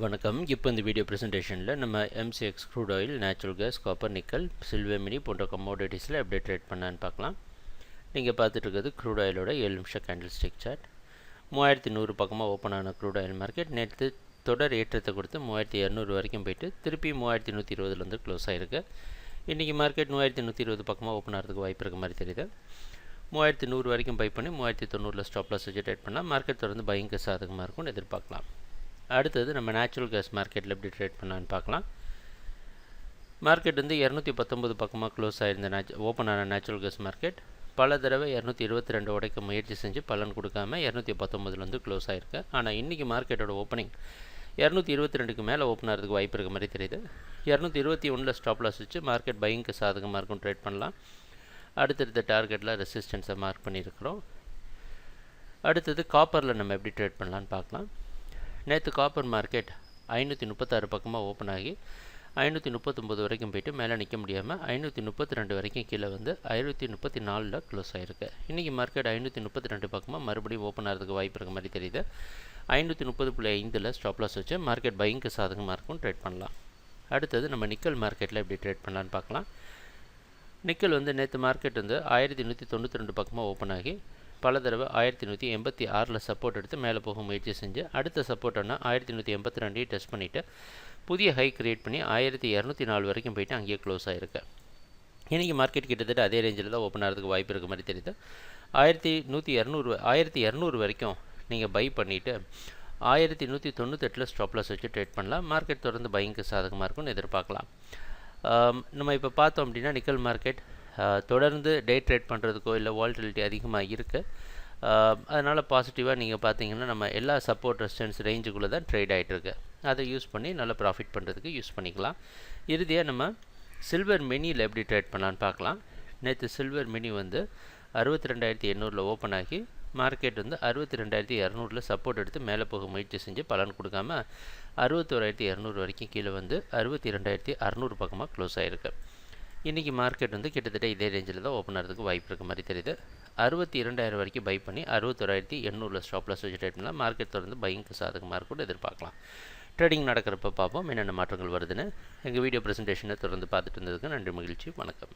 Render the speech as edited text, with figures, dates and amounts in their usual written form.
வணக்கம். இப்போ இந்த வீடியோ ப்ரெசன்டேஷனில் நம்ம MCX crude oil, natural gas, copper, nickel, silver mini போன்ற கமோடிட்டிஸில் எப்படி ட்ரேட் பண்ணலான்னு பார்க்கலாம். நீங்கள் பார்த்துட்டு இருக்கிறது க்ரூட் ஆயிலோட 7 நிமிஷம் கேண்டில் ஸ்டிக் சார்ட். 3100 பக்கமாக ஓப்பன் ஆன க்ரூட் ஆயில் மார்க்கெட் நேற்று தொடர் ஏற்றத்தை கொடுத்து 3200 வரைக்கும் போயிட்டு திருப்பி 3120 க்ளோஸ் ஆகிருக்கு. இன்றைக்கி மார்க்கெட் 3120 பக்கமாக ஓப்பன் ஆகிறதுக்கு வாய்ப்பு இருக்க மாதிரி தெரியுது. 3100 வரைக்கும் பை பண்ணி 3090 ஸ்டாப் லாஸ் வச்சு ட்ரேட் பண்ணலாம். மார்க்கெட் தொடர்ந்து பையிங்க்கு சாதகமாக இருக்கும்னு எதிர்பார்க்கலாம். அடுத்தது நம்ம நேச்சுரல் கேஸ் மார்க்கெட்டில் எப்படி ட்ரேட் பண்ணலான்னு பார்க்கலாம். மார்க்கெட் 219 பக்கமாக க்ளோஸ் ஆகிருந்த ஓப்பன் ஆன நேச்சுரல் கேஸ் மார்க்கெட் பல தடவை 222 உடைக்க முயற்சி செஞ்சு பலன் கொடுக்காம 219 க்ளோஸ் ஆகிருக்கு. ஆனால் இன்றைக்கி மார்க்கெட்டோட ஓப்பனிங் 222க்கு மேலே ஓப்பன் ஆகிறதுக்கு வாய்ப்பு இருக்க மாதிரி தெரியுது. 221 ஸ்டாப் லாஸ் வச்சு மார்க்கெட் பையிங்க்கு சாதகமாக இருக்கும் ட்ரேட் பண்ணலாம். அடுத்தடுத்த டார்கெட்டில் ரெசிஸ்டன்ஸை மார்க் பண்ணியிருக்கிறோம். அடுத்தது காப்பரில் நம்ம எப்படி ட்ரேட் பண்ணலான்னு பார்க்கலாம். நேற்று காப்பர் மார்க்கெட் 536 பக்கமாக ஓப்பன் ஆகி 539 வரைக்கும் போய்ட்டு மேலே நிற்க முடியாமல் 532 வரைக்கும் கீழே வந்து 534 க்ளோஸ் ஆகிருக்கு. இன்றைக்கி மார்க்கெட் 532 பக்கமாக மறுபடியும் ஓப்பன் ஆகிறதுக்கு வாய்ப்பு இருக்க மாதிரி தெரியுது. 530.5 ஸ்டாப் லாஸ் வச்சு மார்க்கெட் பையிங்க்கு சாதகமாக இருக்கும் ட்ரேட் பண்ணலாம். அடுத்தது நம்ம நிக்கல் மார்க்கெட்டில் எப்படி ட்ரேட் பண்ணலான்னு பார்க்கலாம். நிக்கல் நேற்று மார்க்கெட் 1192 பக்கமாக ஓப்பன் ஆகி பல தடவை 1186 சப்போர்ட் எடுத்து மேலே போக முயற்சி செஞ்சு அடுத்த சப்போர்ட்டான 1182 டெஸ்ட் பண்ணிவிட்டு புதிய ஹை கிரியேட் பண்ணி 1204 வரைக்கும் போயிட்டு அங்கேயே க்ளோஸ் ஆகிருக்கு. இன்றைக்கி மார்க்கெட் கிட்டத்தட்ட அதே ரேஞ்சில் தான் ஓப்பன் ஆகிறதுக்கு வாய்ப்பு இருக்க மாதிரி தெரியுது. 1200 வரைக்கும் நீங்கள் பை பண்ணிவிட்டு 1198 ஸ்டாப் லாஸ் வச்சு ட்ரேட் பண்ணலாம். மார்க்கெட் தொடர்ந்து பையிங்க்கு சாதகமாக இருக்கும்னு எதிர்பார்க்கலாம். நம்ம இப்போ பார்த்தோம் அப்படின்னா நிக்கல் மார்க்கெட் தொடர்ந்து டே ட்ரேட் பண்ணுறதுக்கோ இல்லை வால்டிலிட்டி அதிகமாக இருக்குது. அதனால் பாசிட்டிவாக நீங்கள் பார்த்தீங்கன்னா நம்ம எல்லா சப்போர்ட் ரெசிஸ்டன்ஸ் ரேஞ்சுக்குள்ளே தான் ட்ரேட் ஆகிட்டுருக்கு. அதை யூஸ் பண்ணி நல்லா ப்ராஃபிட் பண்ணுறதுக்கு யூஸ் பண்ணிக்கலாம். இறுதியாக நம்ம சில்வர் மினியில் எப்படி ட்ரேட் பண்ணலான்னு பார்க்கலாம். நேற்று சில்வர் மினி 62,800 ஓப்பன் ஆகி மார்க்கெட் 62,200 சப்போர்ட் எடுத்து மேலே போக முயற்சி செஞ்சு பலன் கொடுக்காம 61,200 வரைக்கும் கீழே 62,600 பக்கமாக க்ளோஸ் ஆகிருக்கு. இன்றைக்கி மார்க்கெட் கிட்டத்தட்ட இதே ரேஞ்சில் தான் ஓப்பன் ஆகிறதுக்கு வாய்ப்பு இருக்க மாதிரி தெரியுது. 62,000 வரைக்கும் பை பண்ணி 61,800 ஸ்டாப் லாஸ் வச்சு ட்ரேட் பண்ணலாம். மார்க்கெட் தொடர்ந்து பையிங்க்கு சாதகமாக இருக்கும்னு எதிர்பார்க்கலாம். ட்ரேடிங் நடக்கிறப்ப பார்ப்போம் என்னென்ன மாற்றங்கள் வருதுன்னு. எங்கள் வீடியோ ப்ரெசன்டேஷனை தொடர்ந்து பார்த்துட்டு இருந்ததுக்கு நன்றி, மகிழ்ச்சி, வணக்கம்.